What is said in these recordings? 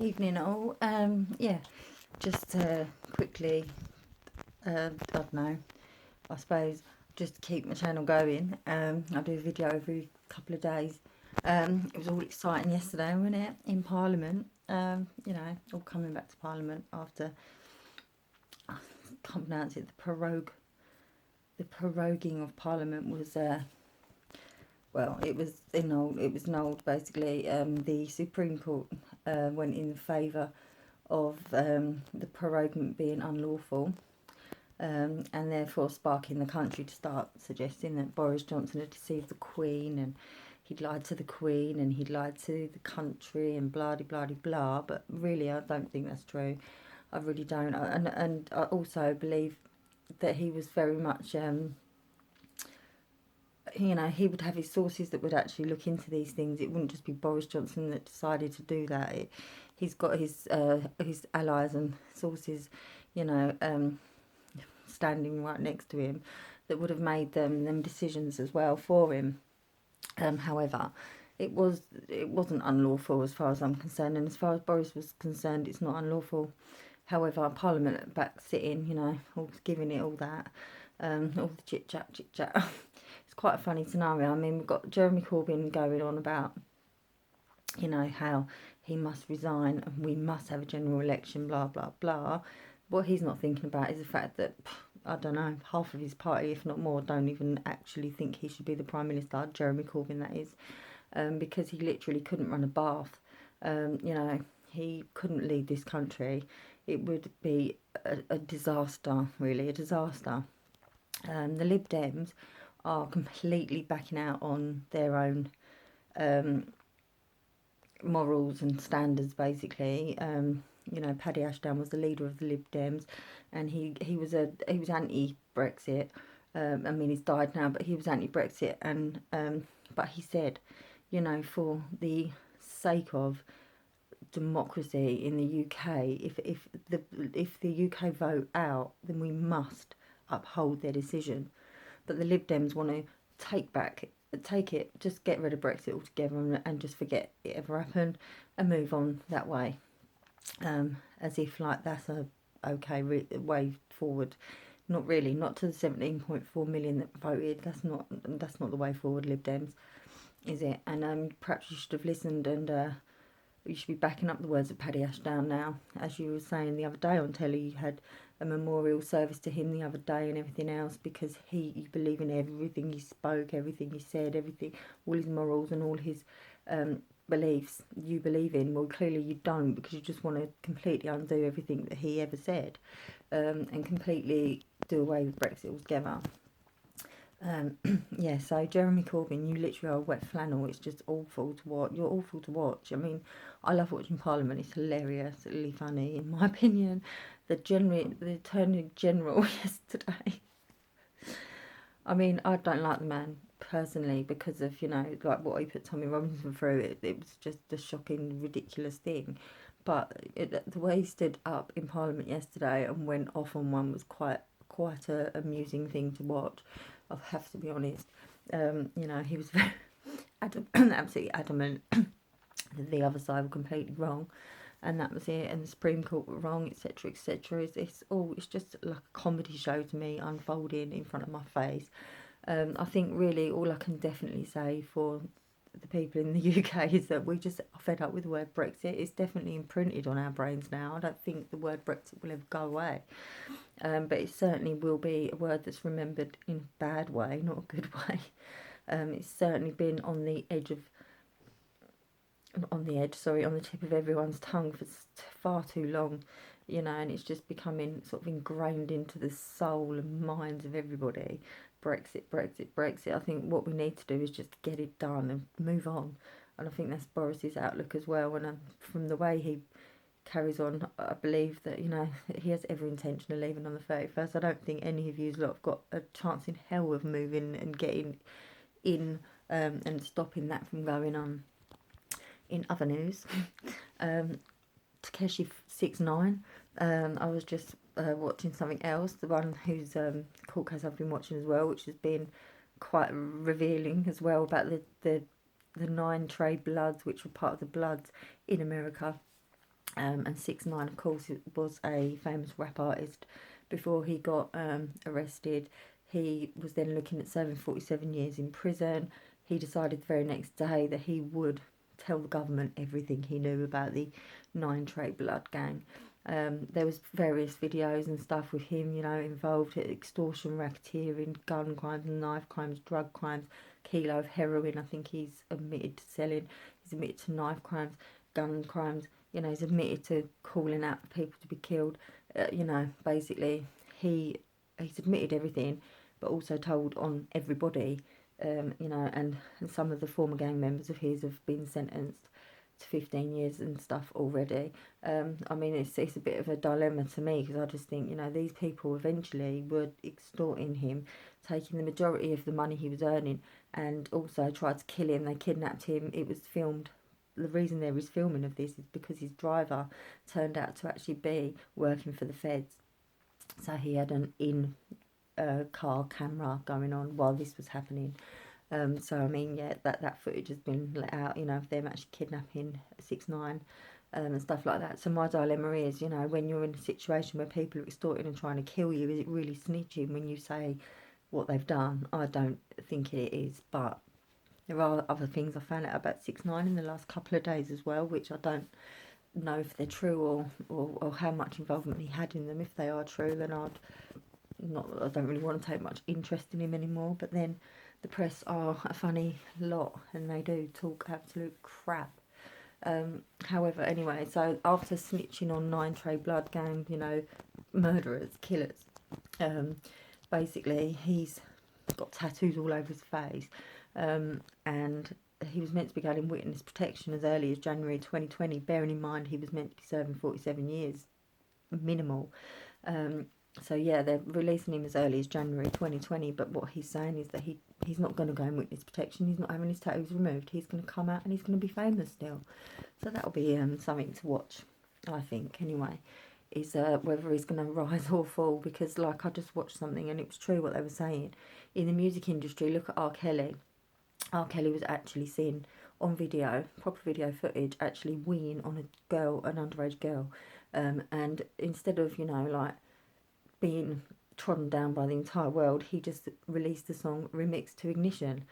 Evening all. Yeah, just quickly, I don't know, I suppose just to keep my channel going. I do a video every couple of days. It was all exciting yesterday, wasn't it, in Parliament? All coming back to Parliament after, I can't pronounce it, the proroguing of Parliament was, it was annulled basically. The Supreme Court went in favour of the proroguement being unlawful, and therefore sparking the country to start suggesting that Boris Johnson had deceived the Queen and he'd lied to the Queen and he'd lied to the country and blah de blah de blah. But really, I don't think that's true. I really don't. And I also believe that he was very much, he would have his sources that would actually look into these things. It wouldn't just be Boris Johnson that decided to do that. He's got his allies and sources, standing right next to him, that would have made them decisions as well for him. However, it wasn't unlawful as far as I'm concerned, and as far as Boris was concerned, it's not unlawful. However, Parliament back sitting, all giving it all that, all the chit chat. It's quite a funny scenario. I mean, we've got Jeremy Corbyn going on about, how he must resign and we must have a general election, blah, blah, blah. What he's not thinking about is the fact that, I don't know, half of his party, if not more, don't even actually think he should be the Prime Minister, Jeremy Corbyn that is, because he literally couldn't run a bath. He couldn't lead this country. It would be a disaster, really, a disaster. The Lib Dems are completely backing out on their own morals and standards, basically. Paddy Ashdown was the leader of the Lib Dems, and he was anti-Brexit. He's died now, but he was anti-Brexit, and but he said, for the sake of democracy in the UK, if the UK vote out, then we must uphold their decision. But the Lib Dems want to just get rid of Brexit altogether and just forget it ever happened and move on that way, as if like that's a okay way forward. Not really, not to the 17.4 million that voted. That's not the way forward, Lib Dems, is it? And perhaps you should have listened, and you should be backing up the words of Paddy Ashdown now. As you were saying the other day on telly, you had a memorial service to him the other day and everything else, because you believe in everything he spoke, everything he said, everything, all his morals and all his beliefs you believe in. Well, clearly you don't, because you just want to completely undo everything that he ever said, and completely do away with Brexit altogether. So Jeremy Corbyn, you literally are wet flannel. It's just awful to watch. You're awful to watch. I mean, I love watching Parliament. It's hilarious, really funny, in my opinion. The Attorney General yesterday. I mean, I don't like the man personally because of, like what he put Tommy Robinson through. It was just a shocking, ridiculous thing. But the way he stood up in Parliament yesterday and went off on one was quite a amusing thing to watch. I'll have to be honest. He was very absolutely adamant that the other side were completely wrong, and that was it. And the Supreme Court were wrong, etc., etc. It's just like a comedy show to me, unfolding in front of my face. I think really all I can definitely say for the people in the UK is that we just are fed up with the word Brexit. It's definitely imprinted on our brains now. I don't think the word Brexit will ever go away. But it certainly will be a word that's remembered in a bad way, not a good way. It's certainly been on the tip of everyone's tongue for far too long, and it's just becoming sort of ingrained into the soul and minds of everybody. Brexit, Brexit, Brexit. I think what we need to do is just get it done and move on. And I think that's Boris's outlook as well. And from the way he carries on, I believe that, he has every intention of leaving on the 31st. I don't think any of you lot have got a chance in hell of moving and getting in and stopping that from going on. In other news, Takeshi 69. I was just watching something else, the one whose court case I've been watching as well, which has been quite revealing as well, about the 9 Trey Bloods, which were part of the Bloods in America, And 6ix9ine, of course, was a famous rap artist. Before he got arrested, he was then looking at serving 47 years in prison. He decided the very next day that he would tell the government everything he knew about the 9 Trey Blood gang. There was various videos and stuff with him, you know, involved in extortion, racketeering, gun crimes, knife crimes, drug crimes, kilo of heroin. I think he's admitted to selling. He's admitted to knife crimes, gun crimes. You know, he's admitted to calling out for people to be killed. You know, basically, he's admitted everything, but also told on everybody. You know, and some of the former gang members of his have been sentenced to 15 years and stuff already. I mean, it's a bit of a dilemma to me, because I just think, you know, these people eventually were extorting him, taking the majority of the money he was earning, and also tried to kill him. They kidnapped him. It was filmed. The reason there is filming of this is because his driver turned out to actually be working for the feds. So he had an in-car camera going on while this was happening. So I mean, yeah, that footage has been let out, you know, of them actually kidnapping 6ix9ine and stuff like that. So my dilemma is, you know, when you're in a situation where people are extorting and trying to kill you, is it really snitching when you say what they've done? I don't think it is, but there are other things I found out about 6ix9ine in the last couple of days as well, which I don't know if they're true or how much involvement he had in them. If they are true, then I don't really want to take much interest in him anymore. But then the press are a funny lot, and they do talk absolute crap. However, anyway, so after snitching on 9 Trey Blood gang, you know, murderers, killers, basically he's got tattoos all over his face, and he was meant to be getting witness protection as early as January 2020, bearing in mind he was meant to be serving 47 years minimal. So yeah, they're releasing him as early as January 2020, but what he's saying is that he's not going to go in witness protection. He's not having his tattoos removed. He's going to come out and he's going to be famous still. So that'll be something to watch, I think, anyway, is whether he's going to rise or fall, because, like, I just watched something and it was true what they were saying. In the music industry, look at R. Kelly. R. Kelly was actually seen on video, proper video footage, actually weeing on a girl, an underage girl. And instead of, you know, like, being trodden down by the entire world, he just released the song remixed to Ignition,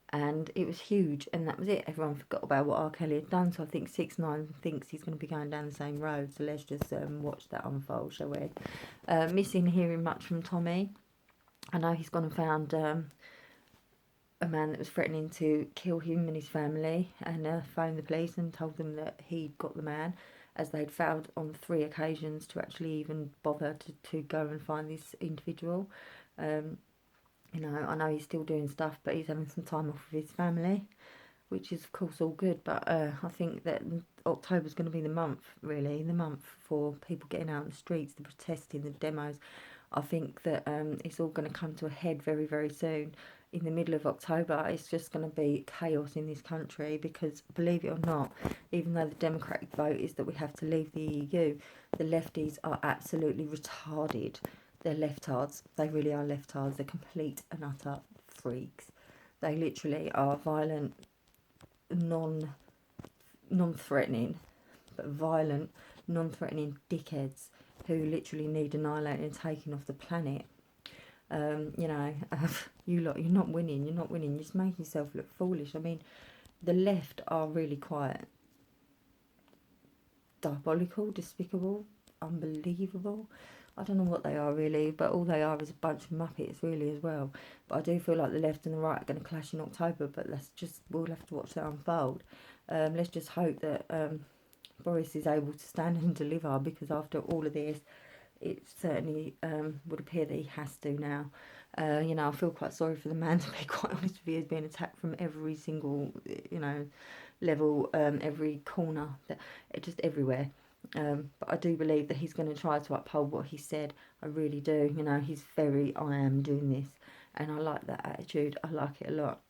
and it was huge, and that was it. Everyone forgot about what R. Kelly had done. So I think 6ix9ine thinks he's going to be going down the same road, so let's just watch that unfold, shall we? Missing hearing much from Tommy. I know he's gone and found a man that was threatening to kill him and his family, and phoned the police and told them that he'd got the man, as they'd failed on 3 occasions to actually even bother to go and find this individual. You know, I know he's still doing stuff, but he's having some time off with his family, which is of course all good. But I think that October's going to be the month, really, the month for people getting out in the streets, the protesting, the demos. I think that it's all going to come to a head very, very soon. In the middle of October, it's just going to be chaos in this country, because, believe it or not, even though the democratic vote is that we have to leave the EU, the lefties are absolutely retarded. They're leftards. They really are leftards. They're complete and utter freaks. They literally are violent, non-threatening, but violent, non-threatening dickheads who literally need annihilating and taking off the planet. You know, you lot, you're not winning. You're not winning. You're just making yourself look foolish. I mean, the left are really quite diabolical, despicable, unbelievable. I don't know what they are really, but all they are is a bunch of muppets really as well. But I do feel like the left and the right are going to clash in October, but we'll have to watch that unfold. Let's just hope that Boris is able to stand and deliver, because after all of this, it certainly would appear that he has to now. You know, I feel quite sorry for the man, to be quite honest with you. He's being attacked from every single, you know, level, every corner, just everywhere. But I do believe that he's going to try to uphold what he said. I really do. You know, he's very, I am doing this, and I like that attitude. I like it a lot.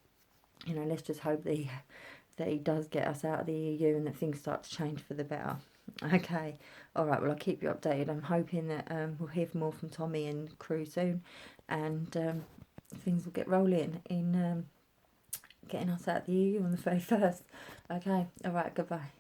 You know, let's just hope that he does get us out of the EU and that things start to change for the better. Okay, all right, well, I'll keep you updated. I'm hoping that we'll hear more from Tommy and crew soon, and things will get rolling in getting us out of the EU on the 31st. Okay, all right, goodbye.